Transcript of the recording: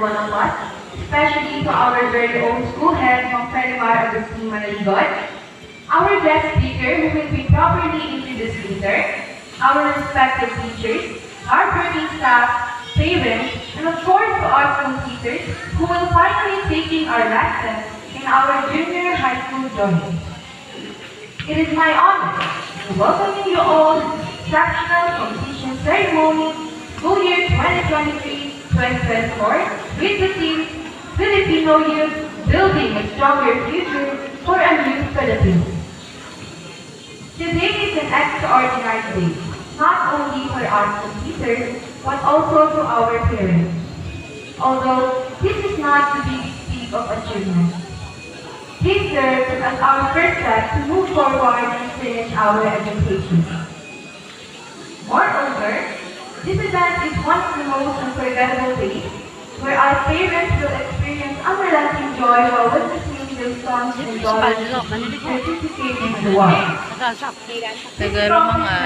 one of us, especially to our very own school head, Ma'am Felimar Agustin Manaligot, our guest speaker who will be properly introduced later, our respected teachers, our working staff, parents, and of course to our school teachers who will finally taking our lessons in our junior high school journey. It is my honor to welcome you all to the exceptional completion ceremony school year 2023-2024 with the theme Filipino Youth Building a Stronger Future for a New Philippines. Today is an extraordinary day, not only for our computers, but also to our parents. Although this is not the big peak of achievement, this serves as our first step to move forward and finish our education. Moreover, this event is one of the most unforgettable days where our parents will experience unrelenting joy while witnessing their sons and daughters participate in the war. Nagaro mga